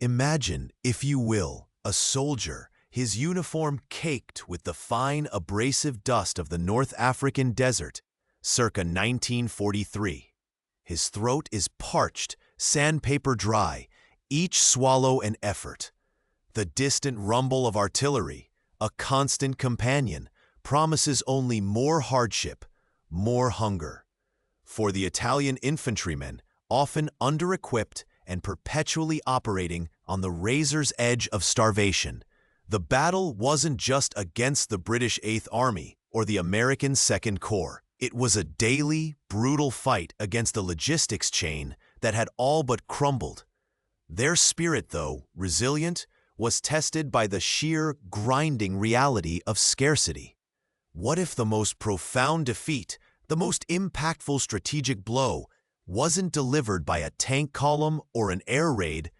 Imagine, if you will, a soldier, his uniform caked with the fine abrasive dust of the North African desert, circa 1943. His throat is parched, sandpaper dry, each swallow an effort. The distant rumble of artillery, a constant companion, promises only more hardship, more hunger. For the Italian infantrymen, often under-equipped and perpetually operating on the razor's edge of starvation, the battle wasn't just against the British Eighth Army or the American Second Corps. It was a daily, brutal fight against a logistics chain that had all but crumbled. Their spirit, though resilient, was tested by the sheer, grinding reality of scarcity. What if the most profound defeat, the most impactful strategic blow, wasn't delivered by a tank column or an air raid,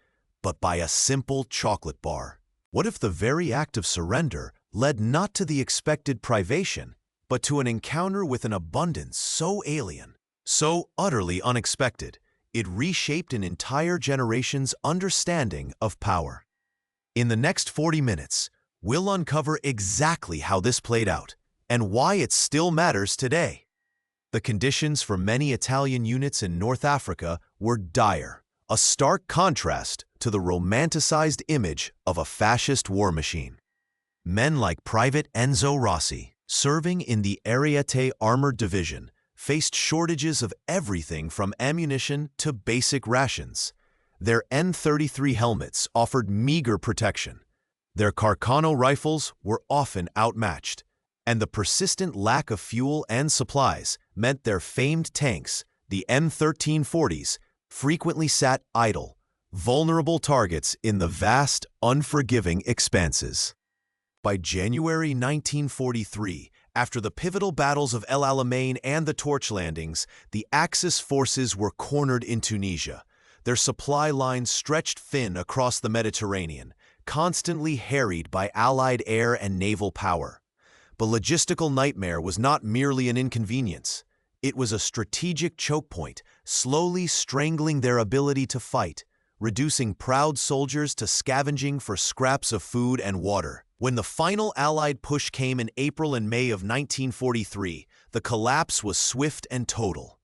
but by a simple chocolate bar? What if the very act of surrender led not to the expected privation, but to an encounter with an abundance so alien, so utterly unexpected, it reshaped an entire generation's understanding of power? In the next 40 minutes, we'll uncover exactly how this played out and why it still matters today. The conditions for many Italian units in North Africa were dire, a stark contrast to the romanticized image of a fascist war machine. Men like Private Enzo Rossi, serving in the Ariete Armored Division, faced shortages of everything from ammunition to basic rations. Their N-33 helmets offered meager protection. Their Carcano rifles were often outmatched, and the persistent lack of fuel and supplies meant their famed tanks, the M1340s, frequently sat idle, vulnerable targets in the vast, unforgiving expanses. By January 1943, after the pivotal battles of El Alamein and the Torch Landings, the Axis forces were cornered in Tunisia. Their supply lines stretched thin across the Mediterranean, constantly harried by Allied air and naval power. The logistical nightmare was not merely an inconvenience. It was a strategic choke point, slowly strangling their ability to fight, reducing proud soldiers to scavenging for scraps of food and water. When the final Allied push came in April and May of 1943, the collapse was swift and total.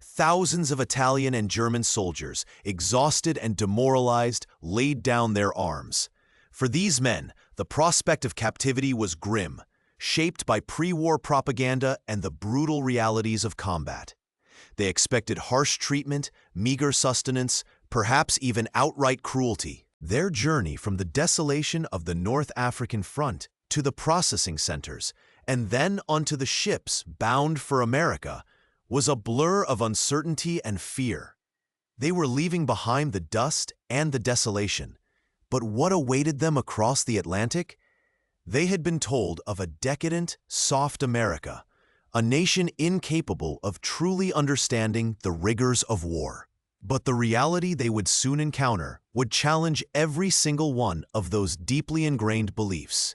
Thousands of Italian and German soldiers, exhausted and demoralized, laid down their arms. For these men, the prospect of captivity was grim, shaped by pre-war propaganda and the brutal realities of combat. They expected harsh treatment, meager sustenance, perhaps even outright cruelty. Their journey from the desolation of the North African front to the processing centers, and then onto the ships bound for America, was a blur of uncertainty and fear. They were leaving behind the dust and the desolation, but what awaited them across the Atlantic? They had been told of a decadent, soft America, a nation incapable of truly understanding the rigors of war. But the reality they would soon encounter would challenge every single one of those deeply ingrained beliefs.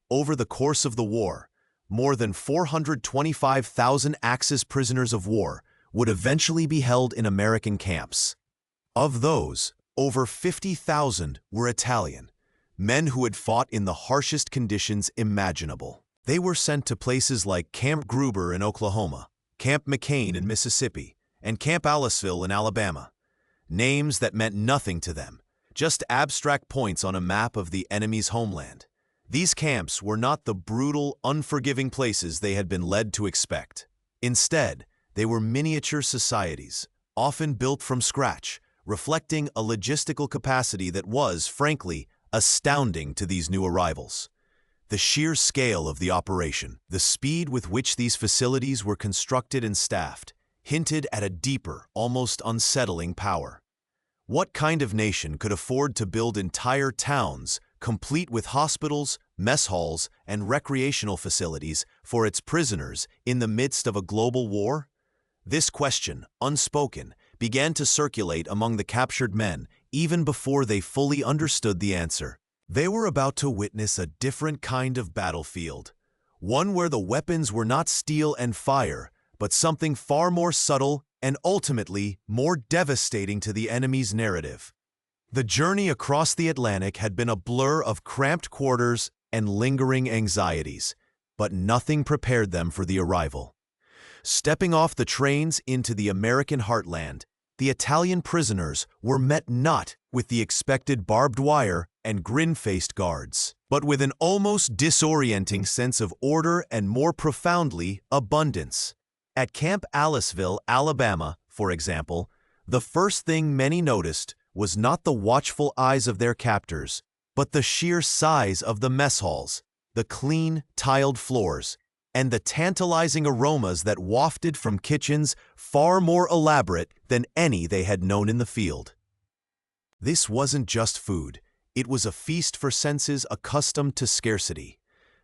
Over the course of the war, more than 425,000 Axis prisoners of war would eventually be held in American camps. Of those, over 50,000 were Italian, men who had fought in the harshest conditions imaginable. They were sent to places like Camp Gruber in Oklahoma, Camp McCain in Mississippi, and Camp Aliceville in Alabama. Names that meant nothing to them, just abstract points on a map of the enemy's homeland. These camps were not the brutal, unforgiving places they had been led to expect. Instead, they were miniature societies, often built from scratch, reflecting a logistical capacity that was, frankly, astounding to these new arrivals. The sheer scale of the operation, the speed with which these facilities were constructed and staffed, hinted at a deeper, almost unsettling power. What kind of nation could afford to build entire towns, complete with hospitals, mess halls, and recreational facilities for its prisoners in the midst of a global war? This question, unspoken, began to circulate among the captured men even before they fully understood the answer. They were about to witness a different kind of battlefield, one where the weapons were not steel and fire, but something far more subtle and ultimately more devastating to the enemy's narrative: The journey across the Atlantic had been a blur of cramped quarters and lingering anxieties, but nothing prepared them for the arrival. Stepping off the trains into the American heartland, the Italian prisoners were met not with the expected barbed wire and grin-faced guards, but with an almost disorienting sense of order and, more profoundly, abundance. At Camp Aliceville, Alabama, for example, the first thing many noticed was not the watchful eyes of their captors, but the sheer size of the mess halls, the clean, tiled floors, and the tantalizing aromas that wafted from kitchens far more elaborate than any they had known in the field. This wasn't just food. It was a feast for senses accustomed to scarcity.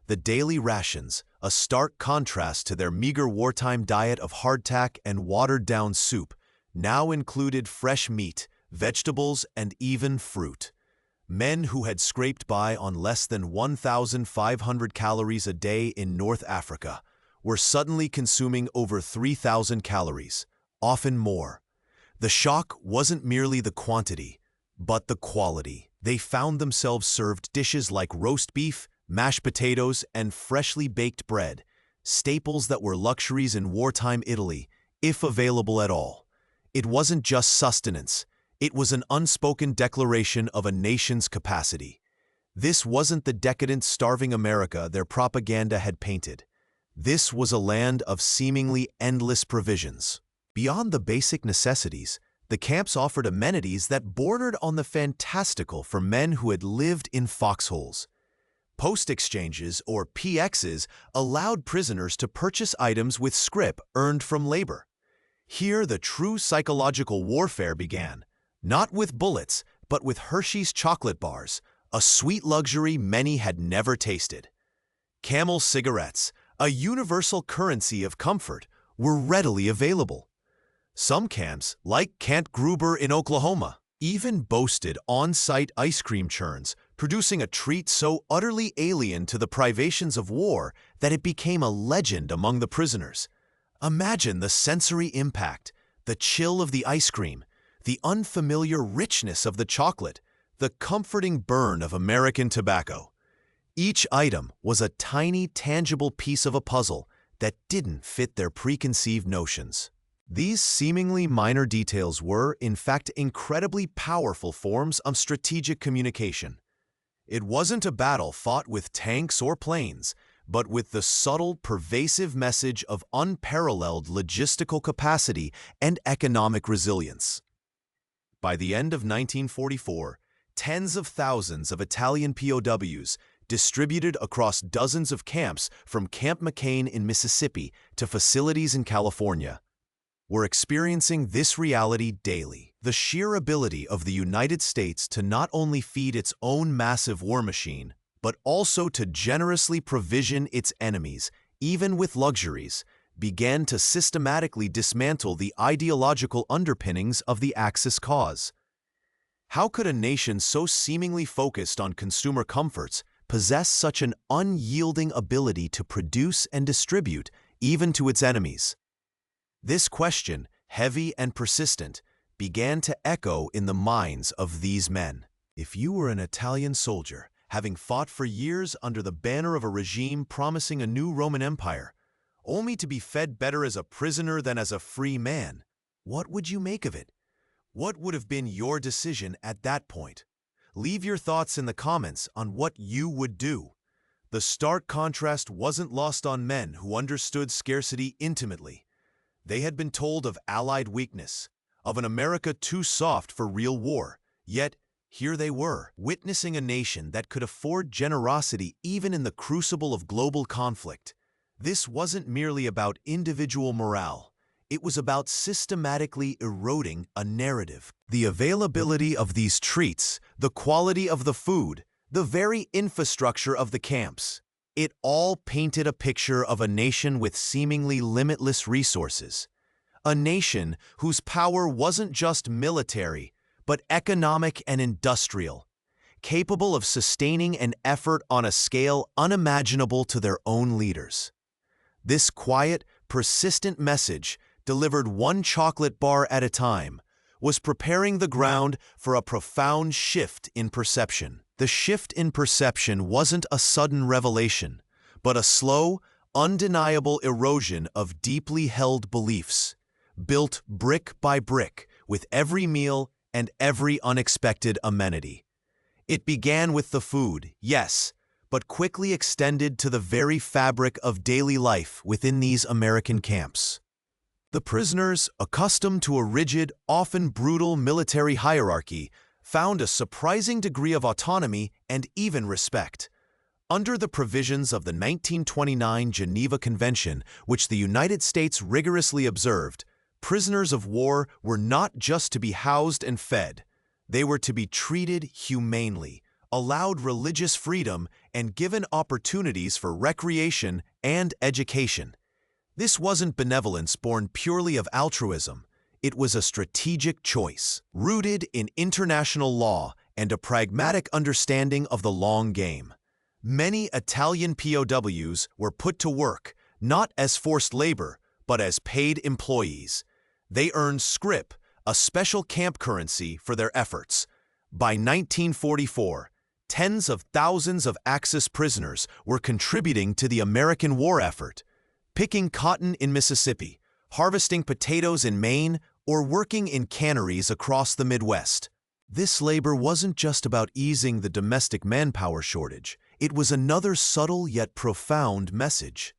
The daily rations, a stark contrast to their meager wartime diet of hardtack and watered-down soup, now included fresh meat, vegetables, and even fruit. Men who had scraped by on less than 1,500 calories a day in North Africa were suddenly consuming over 3,000 calories, often more. The shock wasn't merely the quantity, but the quality. They found themselves served dishes like roast beef, mashed potatoes, and freshly baked bread, staples that were luxuries in wartime Italy, if available at all. It wasn't just sustenance. It was an unspoken declaration of a nation's capacity. This wasn't the decadent, starving America their propaganda had painted. This was a land of seemingly endless provisions. Beyond the basic necessities, the camps offered amenities that bordered on the fantastical for men who had lived in foxholes. Post exchanges, or PXs, allowed prisoners to purchase items with scrip earned from labor. Here, the true psychological warfare began, not with bullets, but with Hershey's chocolate bars, a sweet luxury many had never tasted. Camel cigarettes, a universal currency of comfort, were readily available. Some camps, like Camp Gruber in Oklahoma, even boasted on-site ice cream churns, producing a treat so utterly alien to the privations of war that it became a legend among the prisoners. Imagine the sensory impact, the chill of the ice cream, the unfamiliar richness of the chocolate, the comforting burn of American tobacco. Each item was a tiny, tangible piece of a puzzle that didn't fit their preconceived notions. These seemingly minor details were, in fact, incredibly powerful forms of strategic communication. It wasn't a battle fought with tanks or planes, but with the subtle, pervasive message of unparalleled logistical capacity and economic resilience. By the end of 1944, tens of thousands of Italian POWs, distributed across dozens of camps from Camp McCain in Mississippi to facilities in California, were experiencing this reality daily. The sheer ability of the United States to not only feed its own massive war machine, but also to generously provision its enemies, even with luxuries, began to systematically dismantle the ideological underpinnings of the Axis cause. How could a nation so seemingly focused on consumer comforts possess such an unyielding ability to produce and distribute even to its enemies? This question, heavy and persistent, began to echo in the minds of these men. If you were an Italian soldier, having fought for years under the banner of a regime promising a new Roman Empire, only to be fed better as a prisoner than as a free man, what would you make of it? What would have been your decision at that point? Leave your thoughts in the comments on what you would do. The stark contrast wasn't lost on men who understood scarcity intimately. They had been told of Allied weakness, of an America too soft for real war, yet here they were, witnessing a nation that could afford generosity even in the crucible of global conflict. This wasn't merely about individual morale. It was about systematically eroding a narrative. The availability of these treats, the quality of the food, the very infrastructure of the camps, it all painted a picture of a nation with seemingly limitless resources. A nation whose power wasn't just military, but economic and industrial, capable of sustaining an effort on a scale unimaginable to their own leaders. This quiet, persistent message, delivered one chocolate bar at a time, was preparing the ground for a profound shift in perception. The shift in perception wasn't a sudden revelation, but a slow, undeniable erosion of deeply held beliefs, built brick by brick with every meal and every unexpected amenity. It began with the food, yes, but quickly extended to the very fabric of daily life within these American camps. The prisoners, accustomed to a rigid, often brutal military hierarchy, found a surprising degree of autonomy and even respect. Under the provisions of the 1929 Geneva Convention, which the United States rigorously observed, prisoners of war were not just to be housed and fed. They were to be treated humanely, allowed religious freedom, and given opportunities for recreation and education. This wasn't benevolence born purely of altruism. It was a strategic choice, rooted in international law and a pragmatic understanding of the long game. Many Italian POWs were put to work, not as forced labor, but as paid employees. They earned scrip, a special camp currency, for their efforts. By 1944, tens of thousands of Axis prisoners were contributing to the American war effort, picking cotton in Mississippi, harvesting potatoes in Maine, or working in canneries across the Midwest. This labor wasn't just about easing the domestic manpower shortage. It was another subtle yet profound message.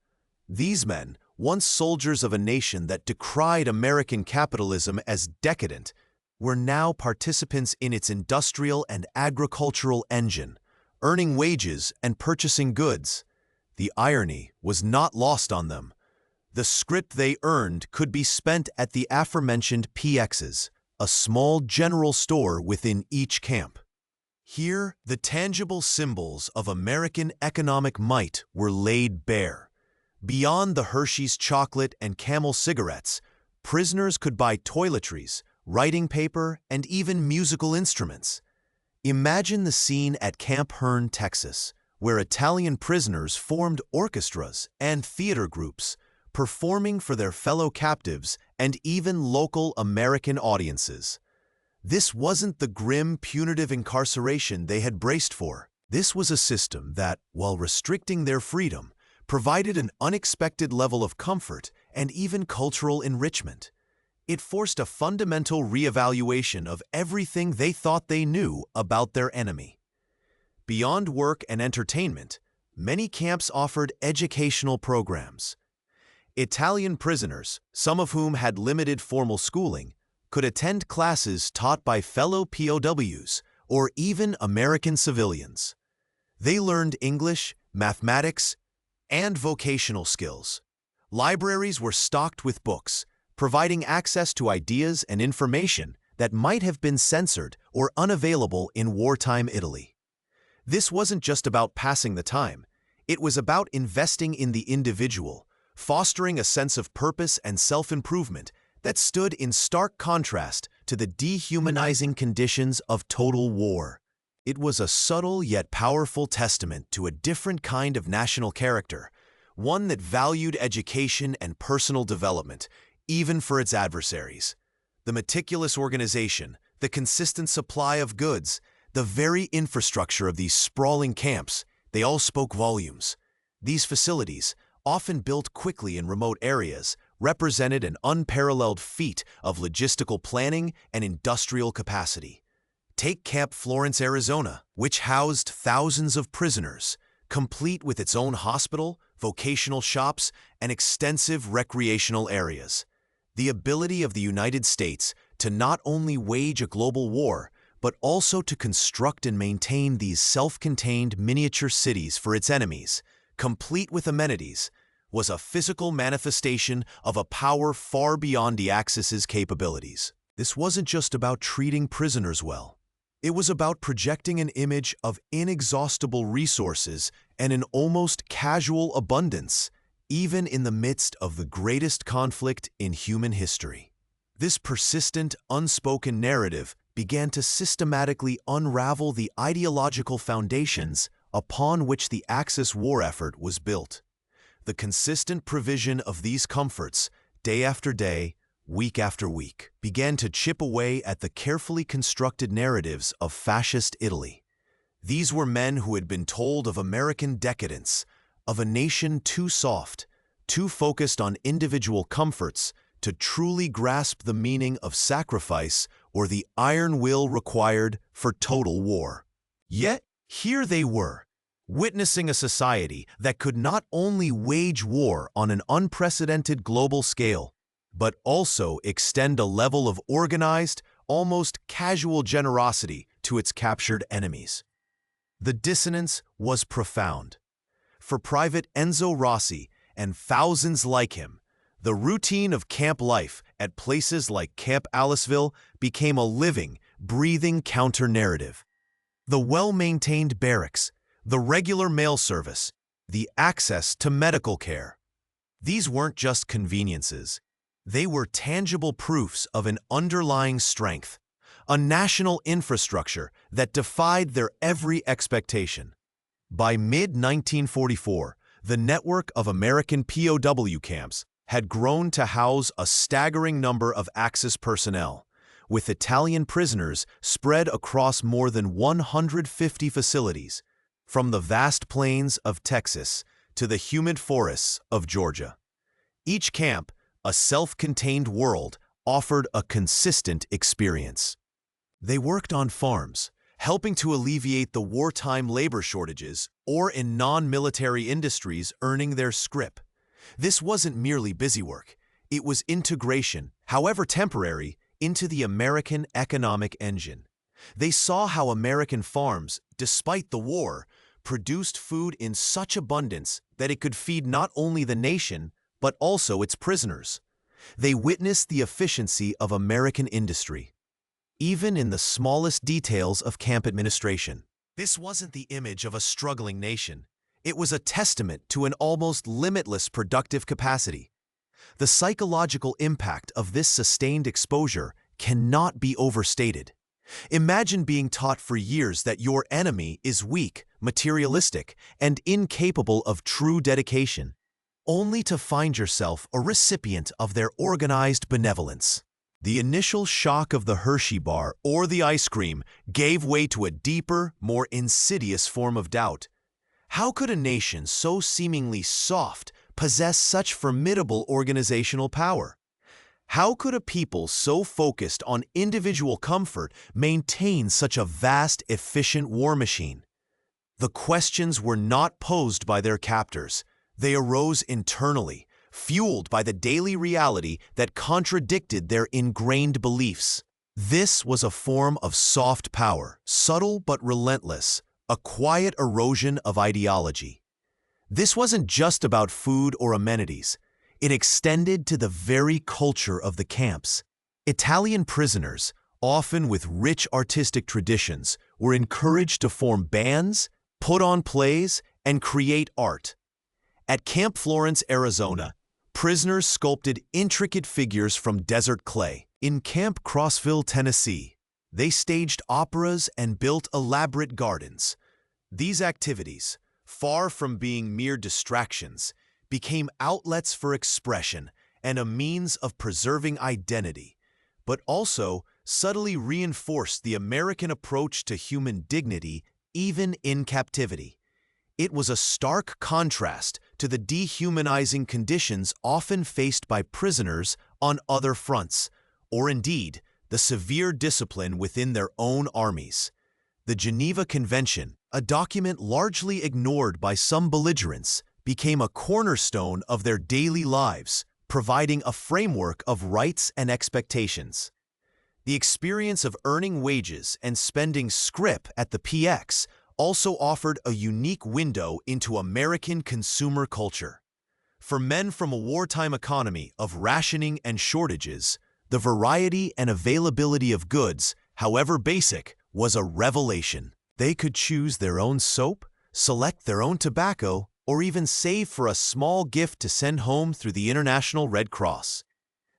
These men, once soldiers of a nation that decried American capitalism as decadent, were now participants in its industrial and agricultural engine, earning wages and purchasing goods. The irony was not lost on them. The scrip they earned could be spent at the aforementioned PXs, a small general store within each camp. Here, the tangible symbols of American economic might were laid bare. Beyond the Hershey's chocolate and Camel cigarettes, prisoners could buy toiletries, writing paper, and even musical instruments. Imagine the scene at Camp Hearn, Texas, where Italian prisoners formed orchestras and theater groups, performing for their fellow captives and even local American audiences. This wasn't the grim, punitive incarceration they had braced for. This was a system that, while restricting their freedom, provided an unexpected level of comfort and even cultural enrichment. It forced a fundamental reevaluation of everything they thought they knew about their enemy. Beyond work and entertainment, many camps offered educational programs. Italian prisoners, some of whom had limited formal schooling, could attend classes taught by fellow POWs or even American civilians. They learned English, mathematics, and vocational skills. Libraries were stocked with books, providing access to ideas and information that might have been censored or unavailable in wartime Italy. This wasn't just about passing the time. It was about investing in the individual, fostering a sense of purpose and self-improvement that stood in stark contrast to the dehumanizing conditions of total war. It was a subtle yet powerful testament to a different kind of national character, one that valued education and personal development, even for its adversaries. The meticulous organization, the consistent supply of goods, the very infrastructure of these sprawling camps, they all spoke volumes. These facilities, often built quickly in remote areas, represented an unparalleled feat of logistical planning and industrial capacity. Take Camp Florence, Arizona, which housed thousands of prisoners, complete with its own hospital, vocational shops, and extensive recreational areas. The ability of the United States to not only wage a global war, but also to construct and maintain these self-contained miniature cities for its enemies, complete with amenities, was a physical manifestation of a power far beyond the Axis's capabilities. This wasn't just about treating prisoners well. It was about projecting an image of inexhaustible resources and an almost casual abundance, even in the midst of the greatest conflict in human history. This persistent, unspoken narrative began to systematically unravel the ideological foundations upon which the Axis war effort was built. The consistent provision of these comforts, day after day, week after week, began to chip away at the carefully constructed narratives of fascist Italy. These were men who had been told of American decadence, of a nation too soft, too focused on individual comforts to truly grasp the meaning of sacrifice or the iron will required for total war. Yet, here they were, witnessing a society that could not only wage war on an unprecedented global scale, but also extend a level of organized, almost casual generosity to its captured enemies. The dissonance was profound. For Private Enzo Rossi and thousands like him, the routine of camp life at places like Camp Aliceville became a living, breathing counter-narrative. The well-maintained barracks, the regular mail service, the access to medical care. These weren't just conveniences. They were tangible proofs of an underlying strength, a national infrastructure that defied their every expectation. By mid-1944, the network of American POW camps had grown to house a staggering number of Axis personnel, with Italian prisoners spread across more than 150 facilities, from the vast plains of Texas to the humid forests of Georgia. Each camp, a self-contained world, offered a consistent experience. They worked on farms, helping to alleviate the wartime labor shortages, or in non-military industries earning their scrip. This wasn't merely busy work. It was integration, however temporary, into the American economic engine. They saw how American farms, despite the war, produced food in such abundance that it could feed not only the nation, but also its prisoners. They witnessed the efficiency of American industry, even in the smallest details of camp administration. This wasn't the image of a struggling nation. It was a testament to an almost limitless productive capacity. The psychological impact of this sustained exposure cannot be overstated. Imagine being taught for years that your enemy is weak, materialistic, and incapable of true dedication, only to find yourself a recipient of their organized benevolence. The initial shock of the Hershey bar or the ice cream gave way to a deeper, more insidious form of doubt. How could a nation so seemingly soft possess such formidable organizational power? How could a people so focused on individual comfort maintain such a vast, efficient war machine? The questions were not posed by their captors. They arose internally, fueled by the daily reality that contradicted their ingrained beliefs. This was a form of soft power, subtle but relentless, a quiet erosion of ideology. This wasn't just about food or amenities. It extended to the very culture of the camps. Italian prisoners, often with rich artistic traditions, were encouraged to form bands, put on plays, and create art. At Camp Florence, Arizona, prisoners sculpted intricate figures from desert clay. In Camp Crossville, Tennessee, they staged operas and built elaborate gardens. These activities, far from being mere distractions, became outlets for expression and a means of preserving identity, but also subtly reinforced the American approach to human dignity even in captivity. It was a stark contrast to the dehumanizing conditions often faced by prisoners on other fronts, or indeed, the severe discipline within their own armies. The Geneva Convention, a document largely ignored by some belligerents, became a cornerstone of their daily lives, providing a framework of rights and expectations. The experience of earning wages and spending scrip at the PX also offered a unique window into American consumer culture. For men from a wartime economy of rationing and shortages, the variety and availability of goods, however basic, was a revelation. They could choose their own soap, select their own tobacco, or even save for a small gift to send home through the International Red Cross.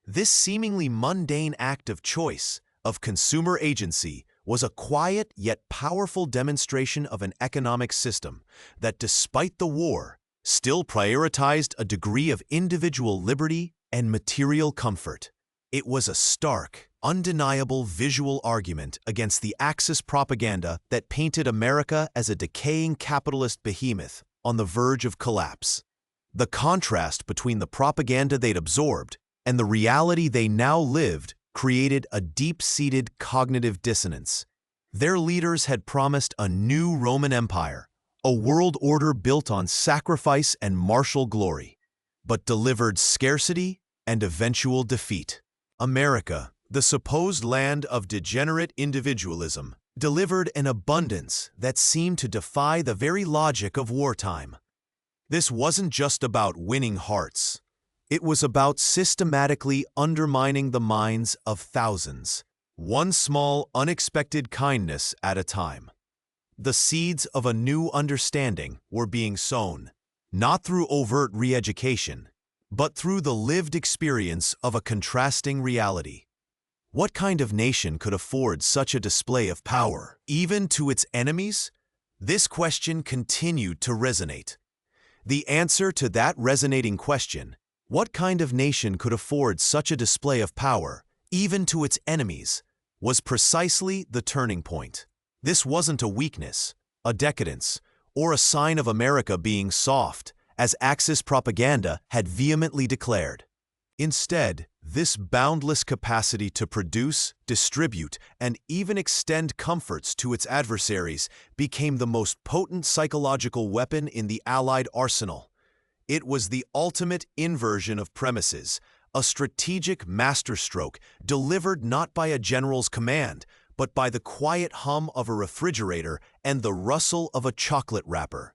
This seemingly mundane act of choice, of consumer agency, was a quiet yet powerful demonstration of an economic system that, despite the war, still prioritized a degree of individual liberty and material comfort. It was a stark, undeniable visual argument against the Axis propaganda that painted America as a decaying capitalist behemoth on the verge of collapse. The contrast between the propaganda they'd absorbed and the reality they now lived created a deep-seated cognitive dissonance. Their leaders had promised a new Roman Empire, a world order built on sacrifice and martial glory, but delivered scarcity and eventual defeat. America, the supposed land of degenerate individualism, delivered an abundance that seemed to defy the very logic of wartime. This wasn't just about winning hearts. It was about systematically undermining the minds of thousands, one small, unexpected kindness at a time. The seeds of a new understanding were being sown, not through overt re-education, but through the lived experience of a contrasting reality. What kind of nation could afford such a display of power, even to its enemies? This question continued to resonate. The answer to that resonating question, what kind of nation could afford such a display of power, even to its enemies, was precisely the turning point. This wasn't a weakness, a decadence, or a sign of America being soft, as Axis propaganda had vehemently declared. Instead, this boundless capacity to produce, distribute, and even extend comforts to its adversaries became the most potent psychological weapon in the Allied arsenal. It was the ultimate inversion of premises, a strategic masterstroke delivered not by a general's command, but by the quiet hum of a refrigerator and the rustle of a chocolate wrapper.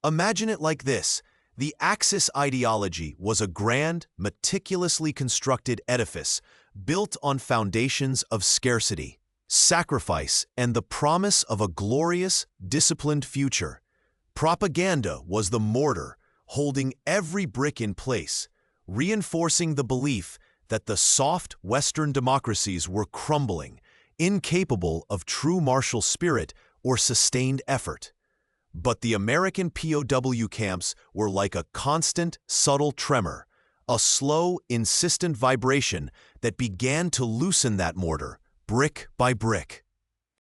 Imagine it like this. The Axis ideology was a grand, meticulously constructed edifice built on foundations of scarcity, sacrifice, and the promise of a glorious, disciplined future. Propaganda was the mortar, holding every brick in place, reinforcing the belief that the soft Western democracies were crumbling, incapable of true martial spirit or sustained effort. But the American POW camps were like a constant, subtle tremor, a slow, insistent vibration that began to loosen that mortar, brick by brick.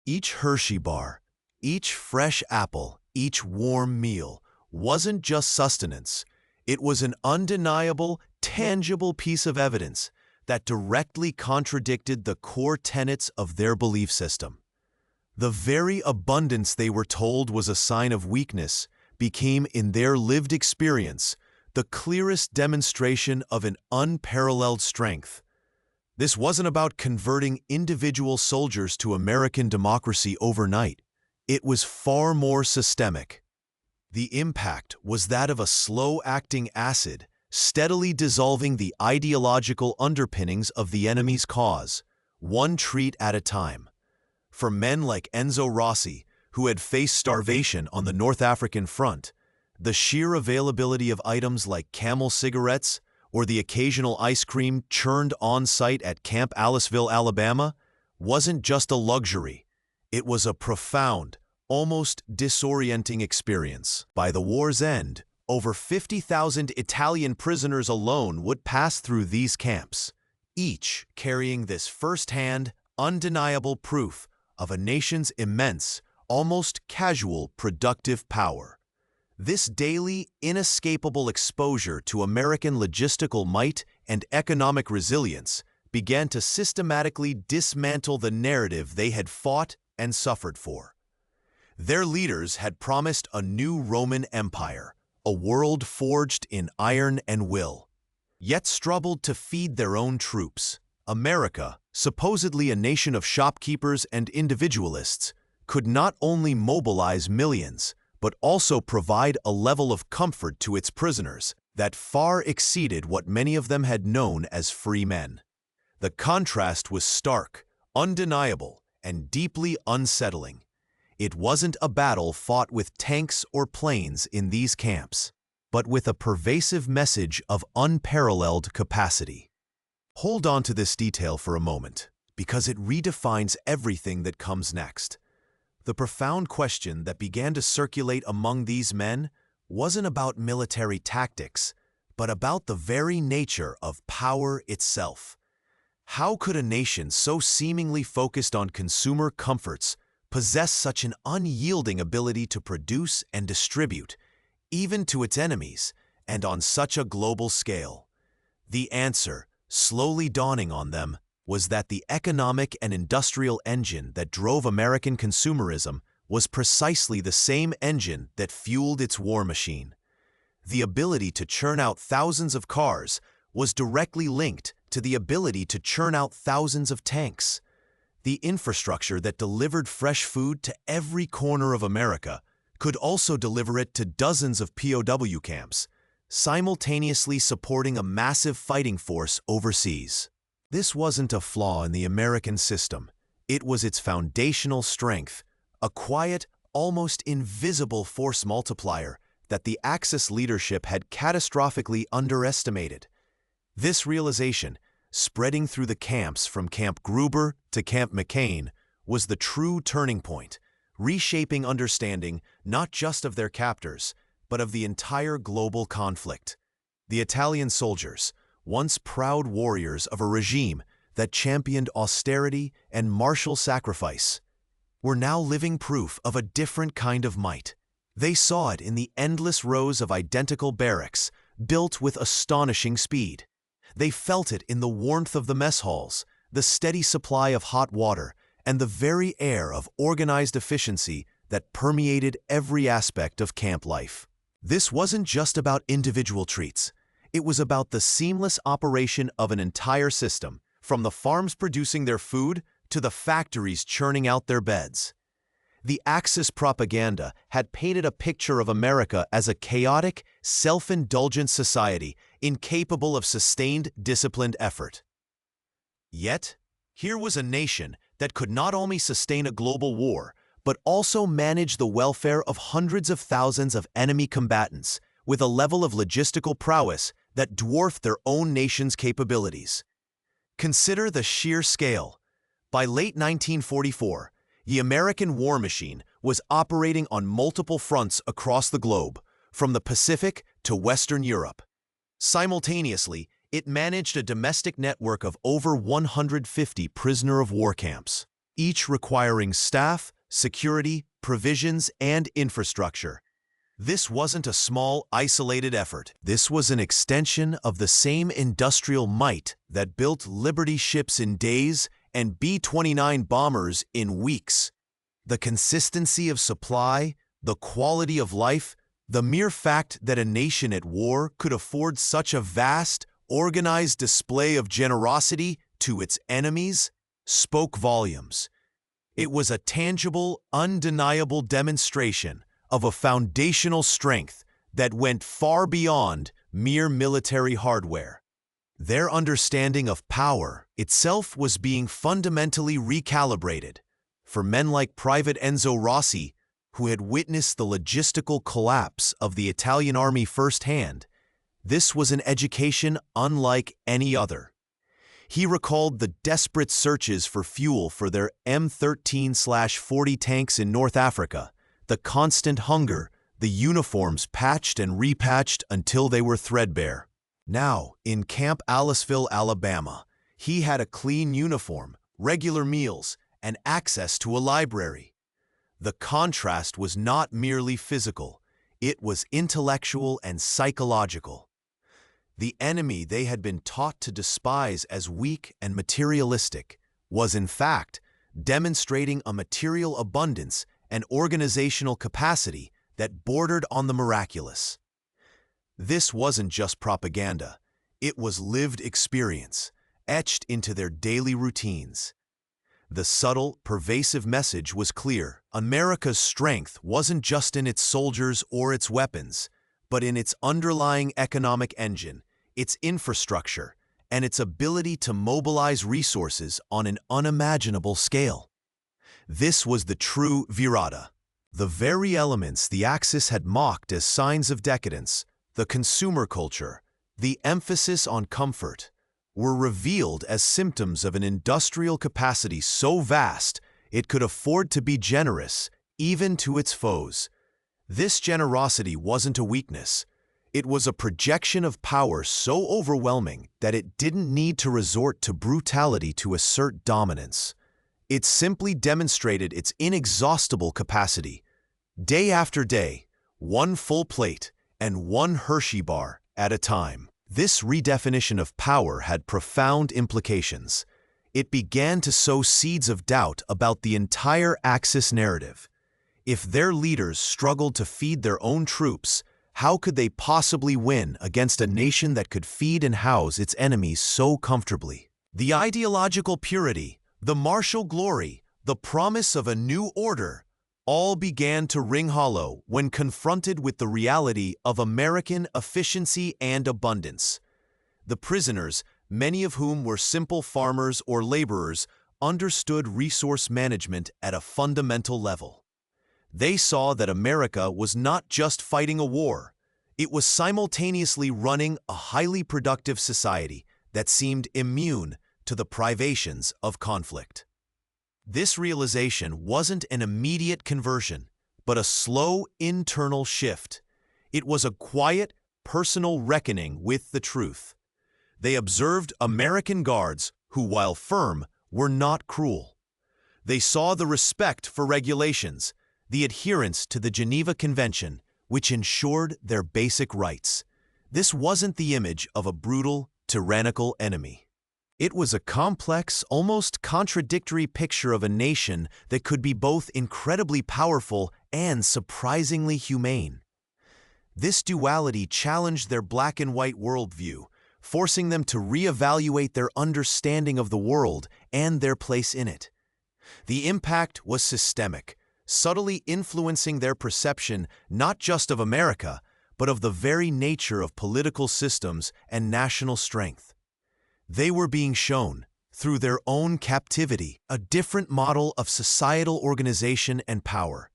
Each Hershey bar, each fresh apple, each warm meal wasn't just sustenance. It was an undeniable, tangible piece of evidence that directly contradicted the core tenets of their belief system. The very abundance they were told was a sign of weakness became, in their lived experience, the clearest demonstration of an unparalleled strength. This wasn't about converting individual soldiers to American democracy overnight. It was far more systemic. The impact was that of a slow-acting acid, steadily dissolving the ideological underpinnings of the enemy's cause, one treat at a time. For men like Enzo Rossi, who had faced starvation on the North African front, the sheer availability of items like Camel cigarettes or the occasional ice cream churned on-site at Camp Aliceville, Alabama, wasn't just a luxury. It was a profound, almost disorienting experience. By the war's end, over 50,000 Italian prisoners alone would pass through these camps, each carrying this first-hand, undeniable proof of a nation's immense, almost casual productive power. This daily, inescapable exposure to American logistical might and economic resilience began to systematically dismantle the narrative they had fought and suffered for. Their leaders had promised a new Roman Empire, a world forged in iron and will, yet struggled to feed their own troops. America, supposedly a nation of shopkeepers and individualists, could not only mobilize millions, but also provide a level of comfort to its prisoners that far exceeded what many of them had known as free men. The contrast was stark, undeniable, and deeply unsettling. It wasn't a battle fought with tanks or planes in these camps, but with a pervasive message of unparalleled capacity. Hold on to this detail for a moment, because it redefines everything that comes next. The profound question that began to circulate among these men wasn't about military tactics, but about the very nature of power itself. How could a nation so seemingly focused on consumer comforts possess such an unyielding ability to produce and distribute, even to its enemies, and on such a global scale? The answer, slowly dawning on them, was that the economic and industrial engine that drove American consumerism was precisely the same engine that fueled its war machine. The ability to churn out thousands of cars was directly linked to the ability to churn out thousands of tanks. The infrastructure that delivered fresh food to every corner of America could also deliver it to dozens of POW camps, simultaneously supporting a massive fighting force overseas. This wasn't a flaw in the American system. It was its foundational strength, a quiet, almost invisible force multiplier that the Axis leadership had catastrophically underestimated. This realization, spreading through the camps from Camp Gruber to Camp McCain, was the true turning point, reshaping understanding not just of their captors, but of the entire global conflict. The Italian soldiers, once proud warriors of a regime that championed austerity and martial sacrifice, were now living proof of a different kind of might. They saw it in the endless rows of identical barracks, built with astonishing speed. They felt it in the warmth of the mess halls, the steady supply of hot water, and the very air of organized efficiency that permeated every aspect of camp life. This wasn't just about individual treats. It was about the seamless operation of an entire system, from the farms producing their food to the factories churning out their beds. The Axis propaganda had painted a picture of America as a chaotic, self-indulgent society incapable of sustained, disciplined effort. Yet, here was a nation that could not only sustain a global war, but also manage the welfare of hundreds of thousands of enemy combatants with a level of logistical prowess that dwarfed their own nation's capabilities. Consider the sheer scale. By late 1944, the American war machine was operating on multiple fronts across the globe, from the Pacific to Western Europe. Simultaneously, it managed a domestic network of over 150 prisoner-of-war camps, each requiring staff, security, provisions, and infrastructure. This wasn't a small, isolated effort. This was an extension of the same industrial might that built Liberty ships in days and B-29 bombers in weeks. The consistency of supply, the quality of life, the mere fact that a nation at war could afford such a vast, organized display of generosity to its enemies spoke volumes. It was a tangible, undeniable demonstration of a foundational strength that went far beyond mere military hardware. Their understanding of power itself was being fundamentally recalibrated. For men like Private Enzo Rossi, who had witnessed the logistical collapse of the Italian army firsthand, this was an education unlike any other. He recalled the desperate searches for fuel for their M13/40 tanks in North Africa, the constant hunger, the uniforms patched and repatched until they were threadbare. Now, in Camp Aliceville, Alabama, he had a clean uniform, regular meals, and access to a library. The contrast was not merely physical, it was intellectual and psychological. The enemy they had been taught to despise as weak and materialistic was, in fact, demonstrating a material abundance and organizational capacity that bordered on the miraculous. This wasn't just propaganda, it was lived experience, etched into their daily routines. The subtle, pervasive message was clear. America's strength wasn't just in its soldiers or its weapons, but in its underlying economic engine, its infrastructure, and its ability to mobilize resources on an unimaginable scale. This was the true virata. The very elements the Axis had mocked as signs of decadence, the consumer culture, the emphasis on comfort, were revealed as symptoms of an industrial capacity so vast it could afford to be generous even to its foes. This generosity wasn't a weakness. It was a projection of power so overwhelming that it didn't need to resort to brutality to assert dominance. It simply demonstrated its inexhaustible capacity. Day after day, one full plate and one Hershey bar at a time. This redefinition of power had profound implications. It began to sow seeds of doubt about the entire Axis narrative. If their leaders struggled to feed their own troops, how could they possibly win against a nation that could feed and house its enemies so comfortably? The ideological purity, the martial glory, the promise of a new order, all began to ring hollow when confronted with the reality of American efficiency and abundance. The prisoners, many of whom were simple farmers or laborers, understood resource management at a fundamental level. They saw that America was not just fighting a war, it was simultaneously running a highly productive society that seemed immune to the privations of conflict. This realization wasn't an immediate conversion, but a slow internal shift. It was a quiet, personal reckoning with the truth. They observed American guards who, while firm, were not cruel. They saw the respect for regulations, the adherence to the Geneva Convention, which ensured their basic rights. This wasn't the image of a brutal, tyrannical enemy. It was a complex, almost contradictory picture of a nation that could be both incredibly powerful and surprisingly humane. This duality challenged their black and white worldview, forcing them to reevaluate their understanding of the world and their place in it. The impact was systemic, subtly influencing their perception not just of America, but of the very nature of political systems and national strength. They were being shown, through their own captivity, a different model of societal organization and power.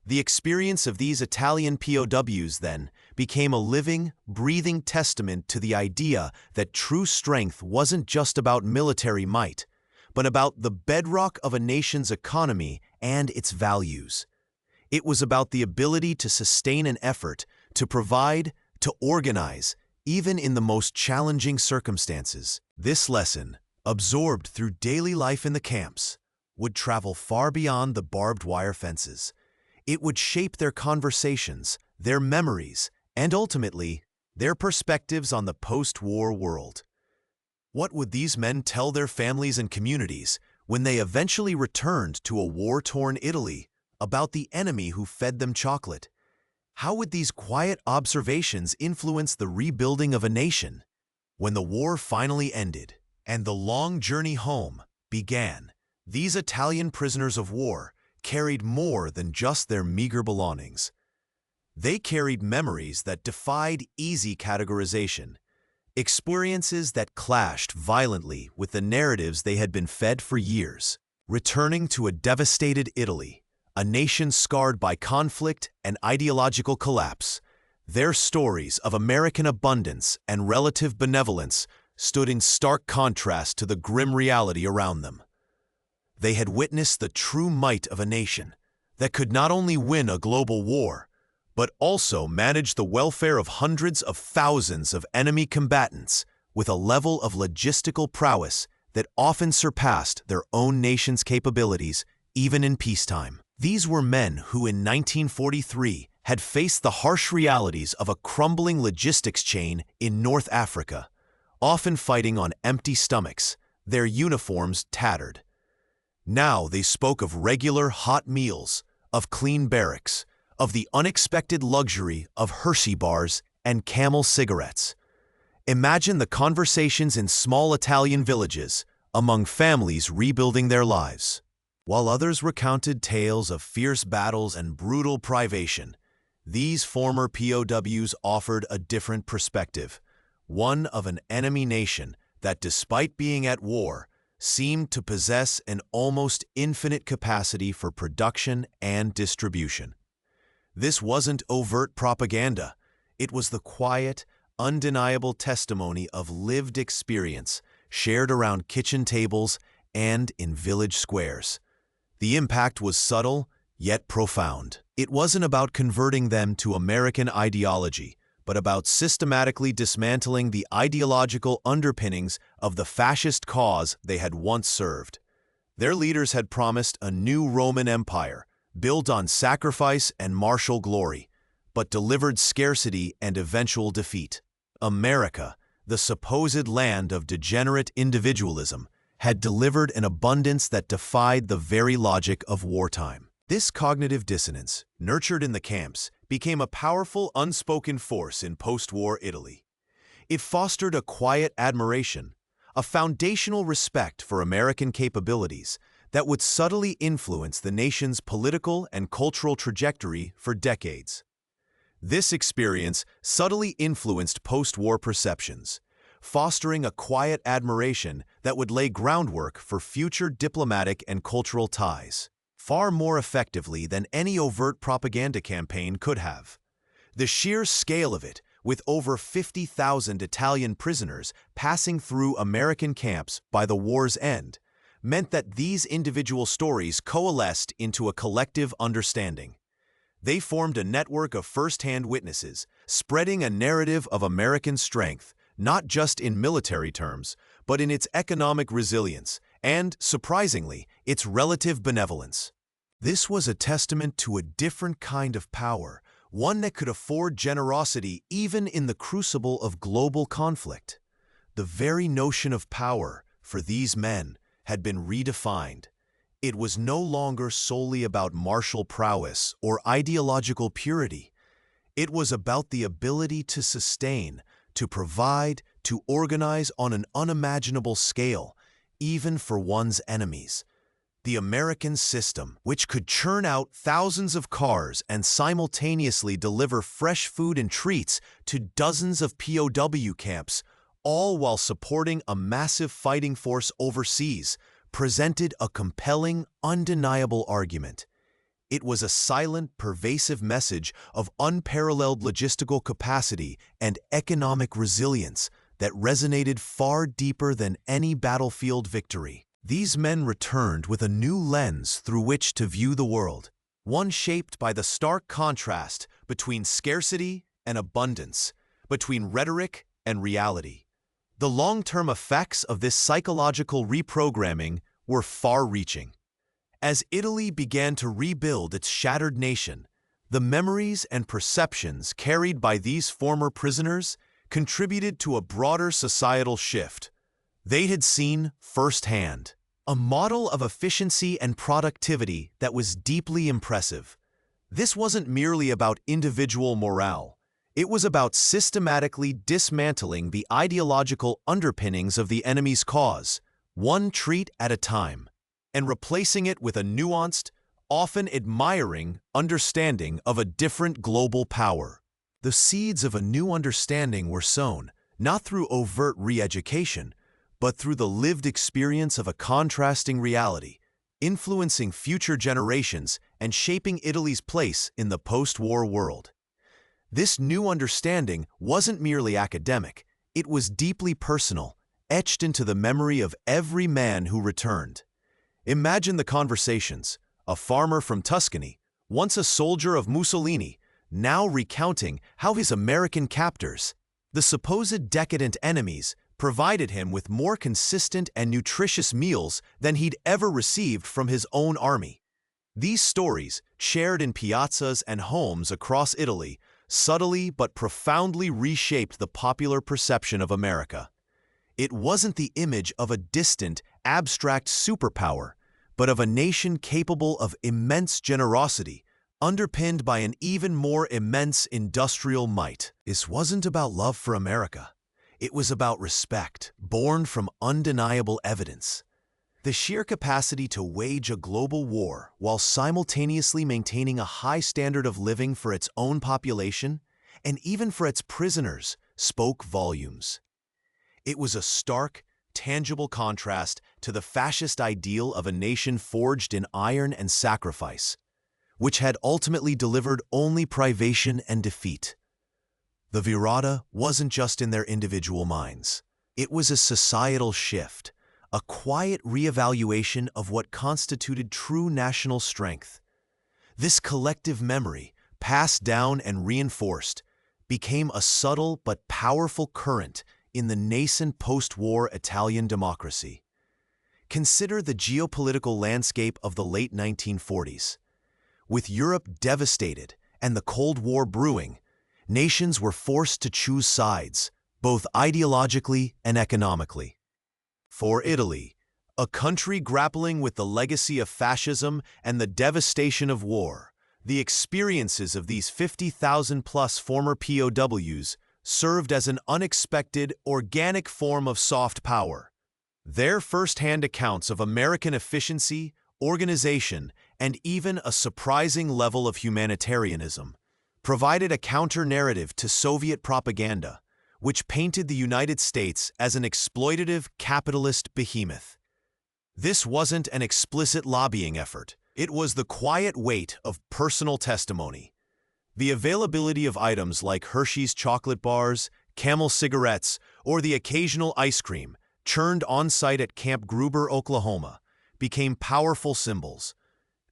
The experience of these Italian POWs, then, became a living, breathing testament to the idea that true strength wasn't just about military might, but about the bedrock of a nation's economy and its values. It was about the ability to sustain an effort, to provide, to organize, even in the most challenging circumstances. This lesson, absorbed through daily life in the camps, would travel far beyond the barbed wire fences. It would shape their conversations, their memories, and ultimately, their perspectives on the post-war world. What would these men tell their families and communities when they eventually returned to a war-torn Italy about the enemy who fed them chocolate? How would these quiet observations influence the rebuilding of a nation? When the war finally ended and the long journey home began, these Italian prisoners of war carried more than just their meager belongings. They carried memories that defied easy categorization, experiences that clashed violently with the narratives they had been fed for years. Returning to a devastated Italy, a nation scarred by conflict and ideological collapse, their stories of American abundance and relative benevolence stood in stark contrast to the grim reality around them. They had witnessed the true might of a nation that could not only win a global war, but also manage the welfare of hundreds of thousands of enemy combatants with a level of logistical prowess that often surpassed their own nation's capabilities, even in peacetime. These were men who in 1943 had faced the harsh realities of a crumbling logistics chain in North Africa, often fighting on empty stomachs, their uniforms tattered. Now they spoke of regular hot meals, of clean barracks, of the unexpected luxury of Hershey bars and Camel cigarettes. Imagine the conversations in small Italian villages, among families rebuilding their lives. While others recounted tales of fierce battles and brutal privation, these former POWs offered a different perspective, one of an enemy nation that, despite being at war, seemed to possess an almost infinite capacity for production and distribution. This wasn't overt propaganda. It was the quiet, undeniable testimony of lived experience shared around kitchen tables and in village squares. The impact was subtle, yet profound. It wasn't about converting them to American ideology, but about systematically dismantling the ideological underpinnings of the fascist cause they had once served. Their leaders had promised a new Roman Empire, built on sacrifice and martial glory, but delivered scarcity and eventual defeat. America, the supposed land of degenerate individualism, had delivered an abundance that defied the very logic of wartime. This cognitive dissonance, nurtured in the camps, became a powerful unspoken force in post-war Italy. It fostered a quiet admiration, a foundational respect for American capabilities that would subtly influence the nation's political and cultural trajectory for decades. This experience subtly influenced post-war perceptions, fostering a quiet admiration that would lay groundwork for future diplomatic and cultural ties, far more effectively than any overt propaganda campaign could have. The sheer scale of it, with over 50,000 Italian prisoners passing through American camps by the war's end, meant that these individual stories coalesced into a collective understanding. They formed a network of first-hand witnesses, spreading a narrative of American strength, not just in military terms, but in its economic resilience and, surprisingly, its relative benevolence. This was a testament to a different kind of power, one that could afford generosity even in the crucible of global conflict. The very notion of power, for these men, had been redefined. It was no longer solely about martial prowess or ideological purity. It was about the ability to sustain, to provide, to organize on an unimaginable scale, even for one's enemies. The American system, which could churn out thousands of cars and simultaneously deliver fresh food and treats to dozens of POW camps, all while supporting a massive fighting force overseas, presented a compelling, undeniable argument. It was a silent, pervasive message of unparalleled logistical capacity and economic resilience that resonated far deeper than any battlefield victory. These men returned with a new lens through which to view the world, one shaped by the stark contrast between scarcity and abundance, between rhetoric and reality. The long-term effects of this psychological reprogramming were far-reaching. As Italy began to rebuild its shattered nation, the memories and perceptions carried by these former prisoners contributed to a broader societal shift. They had seen firsthand a model of efficiency and productivity that was deeply impressive. This wasn't merely about individual morale. It was about systematically dismantling the ideological underpinnings of the enemy's cause, one treat at a time, and replacing it with a nuanced, often admiring understanding of a different global power. The seeds of a new understanding were sown, not through overt re-education, but through the lived experience of a contrasting reality, influencing future generations and shaping Italy's place in the post-war world. This new understanding wasn't merely academic, it was deeply personal, etched into the memory of every man who returned. Imagine the conversations, a farmer from Tuscany, once a soldier of Mussolini, now recounting how his American captors, the supposed decadent enemies, provided him with more consistent and nutritious meals than he'd ever received from his own army. These stories, shared in piazzas and homes across Italy, subtly but profoundly reshaped the popular perception of America. It wasn't the image of a distant, abstract superpower, but of a nation capable of immense generosity, underpinned by an even more immense industrial might. This wasn't about love for America. It was about respect, born from undeniable evidence. The sheer capacity to wage a global war while simultaneously maintaining a high standard of living for its own population, and even for its prisoners, spoke volumes. It was a stark, tangible contrast to the fascist ideal of a nation forged in iron and sacrifice, which had ultimately delivered only privation and defeat. The virata wasn't just in their individual minds. It was a societal shift, a quiet reevaluation of what constituted true national strength. This collective memory, passed down and reinforced, became a subtle but powerful current in the nascent post-war Italian democracy. Consider the geopolitical landscape of the late 1940s. With Europe devastated and the Cold War brewing, nations were forced to choose sides, both ideologically and economically. For Italy, a country grappling with the legacy of fascism and the devastation of war, the experiences of these 50,000-plus former POWs served as an unexpected, organic form of soft power. Their first-hand accounts of American efficiency, organization, and even a surprising level of humanitarianism provided a counter-narrative to Soviet propaganda, which painted the United States as an exploitative capitalist behemoth. This wasn't an explicit lobbying effort. It was the quiet weight of personal testimony. The availability of items like Hershey's chocolate bars, Camel cigarettes, or the occasional ice cream churned on-site at Camp Gruber, Oklahoma, became powerful symbols.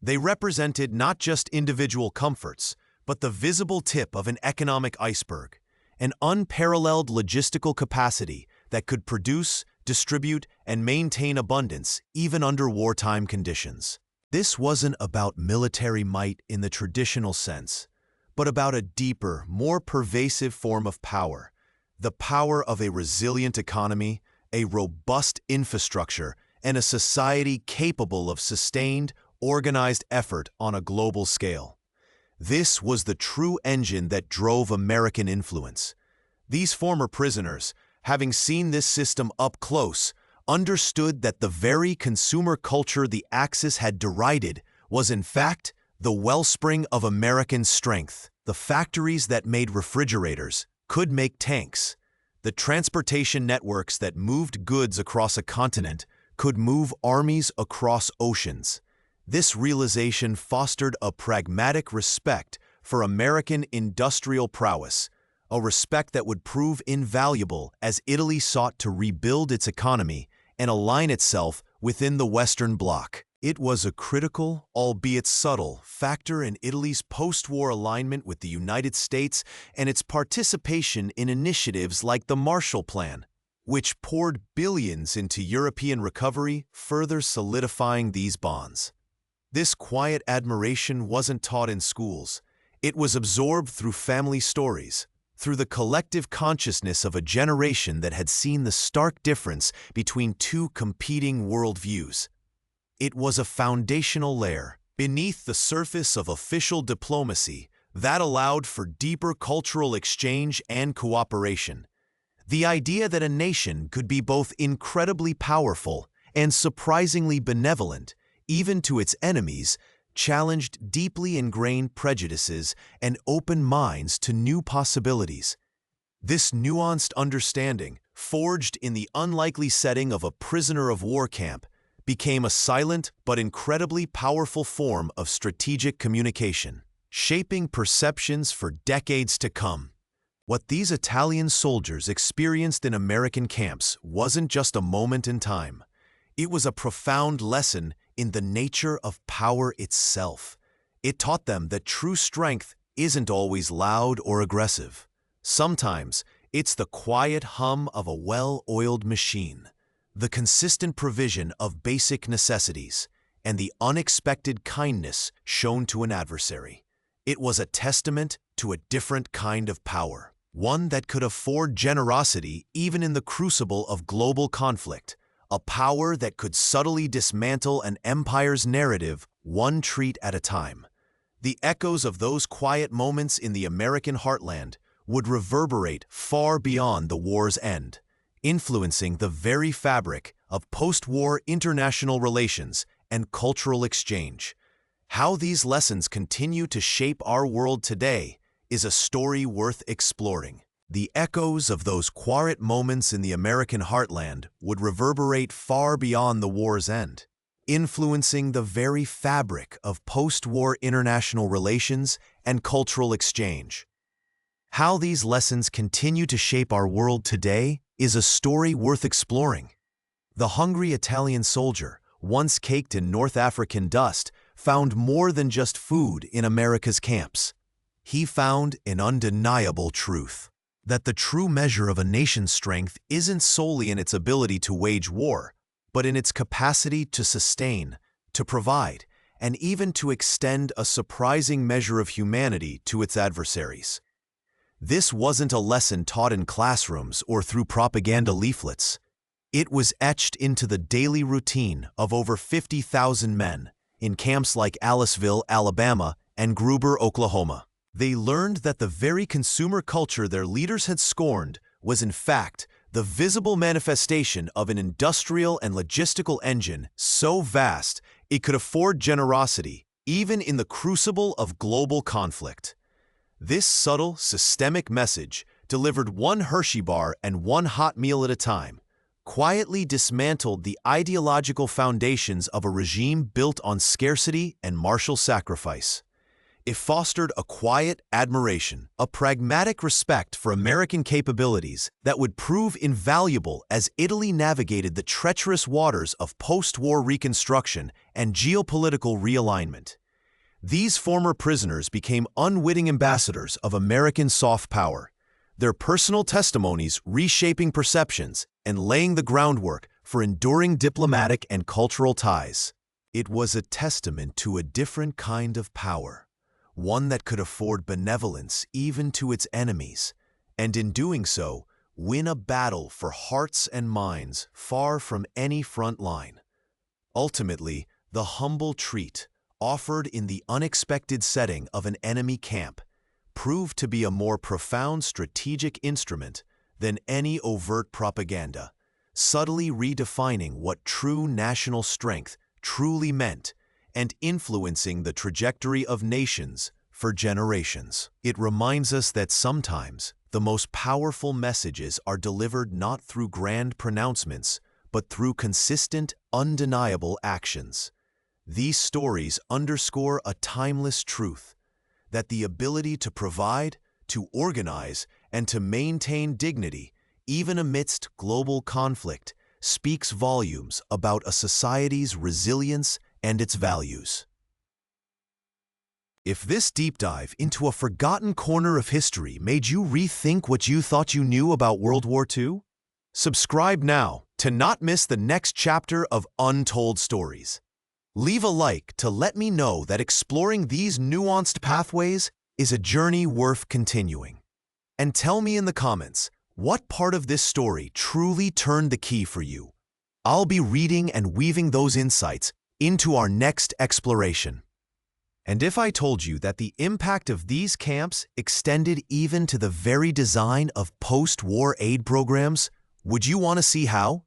They represented not just individual comforts, but the visible tip of an economic iceberg, an unparalleled logistical capacity that could produce, distribute, and maintain abundance even under wartime conditions. This wasn't about military might in the traditional sense, but about a deeper, more pervasive form of power, the power of a resilient economy, a robust infrastructure, and a society capable of sustained, organized effort on a global scale. This was the true engine that drove American influence. These former prisoners, having seen this system up close, understood that the very consumer culture the Axis had derided was in fact the wellspring of American strength. The factories that made refrigerators could make tanks. The transportation networks that moved goods across a continent could move armies across oceans. This realization fostered a pragmatic respect for American industrial prowess, a respect that would prove invaluable as Italy sought to rebuild its economy and align itself within the Western Bloc. It was a critical, albeit subtle, factor in Italy's post-war alignment with the United States and its participation in initiatives like the Marshall Plan, which poured billions into European recovery, further solidifying these bonds. This quiet admiration wasn't taught in schools. It was absorbed through family stories, through the collective consciousness of a generation that had seen the stark difference between two competing worldviews. It was a foundational layer beneath the surface of official diplomacy that allowed for deeper cultural exchange and cooperation. The idea that a nation could be both incredibly powerful and surprisingly benevolent, even to its enemies, challenged deeply ingrained prejudices and opened minds to new possibilities. This nuanced understanding, forged in the unlikely setting of a prisoner of war camp, became a silent but incredibly powerful form of strategic communication, shaping perceptions for decades to come. What these Italian soldiers experienced in American camps wasn't just a moment in time. It was a profound lesson in the nature of power itself. It taught them that true strength isn't always loud or aggressive. Sometimes it's the quiet hum of a well-oiled machine, the consistent provision of basic necessities, and the unexpected kindness shown to an adversary. It was a testament to a different kind of power, one that could afford generosity even in the crucible of global conflict, a power that could subtly dismantle an empire's narrative one treat at a time. The echoes of those quiet moments in the American heartland would reverberate far beyond the war's end, influencing the very fabric of post-war international relations and cultural exchange. How these lessons continue to shape our world today is a story worth exploring. The echoes of those quiet moments in the American heartland would reverberate far beyond the war's end, influencing the very fabric of post-war international relations and cultural exchange. How these lessons continue to shape our world today is a story worth exploring. The hungry Italian soldier, once caked in North African dust, found more than just food in America's camps. he found an undeniable truth: that the true measure of a nation's strength isn't solely in its ability to wage war, but in its capacity to sustain, to provide, and even to extend a surprising measure of humanity to its adversaries. This wasn't a lesson taught in classrooms or through propaganda leaflets. It was etched into the daily routine of over 50,000 men in camps like Aliceville, Alabama, and Gruber, Oklahoma. They learned that the very consumer culture their leaders had scorned was in fact the visible manifestation of an industrial and logistical engine so vast it could afford generosity even in the crucible of global conflict. This subtle, systemic message, delivered one Hershey bar and one hot meal at a time, quietly dismantled the ideological foundations of a regime built on scarcity and martial sacrifice. It fostered a quiet admiration, a pragmatic respect for American capabilities that would prove invaluable as Italy navigated the treacherous waters of post-war reconstruction and geopolitical realignment. These former prisoners became unwitting ambassadors of American soft power, their personal testimonies reshaping perceptions and laying the groundwork for enduring diplomatic and cultural ties. It was a testament to a different kind of power, one that could afford benevolence even to its enemies, and in doing so, win a battle for hearts and minds far from any front line. Ultimately, the humble treat, offered in the unexpected setting of an enemy camp, proved to be a more profound strategic instrument than any overt propaganda, subtly redefining what true national strength truly meant and influencing the trajectory of nations for generations. It reminds us that sometimes the most powerful messages are delivered not through grand pronouncements, but through consistent, undeniable actions. These stories underscore a timeless truth: that the ability to provide, to organize, and to maintain dignity, even amidst global conflict, speaks volumes about a society's resilience and its values. If this deep dive into a forgotten corner of history made you rethink what you thought you knew about World War II, subscribe now to not miss the next chapter of Untold Stories. Leave a like to let me know that exploring these nuanced pathways is a journey worth continuing. And tell me in the comments, what part of this story truly turned the key for you? I'll be reading and weaving those insights into our next exploration. And if I told you that the impact of these camps extended even to the very design of post-war aid programs, would you want to see how?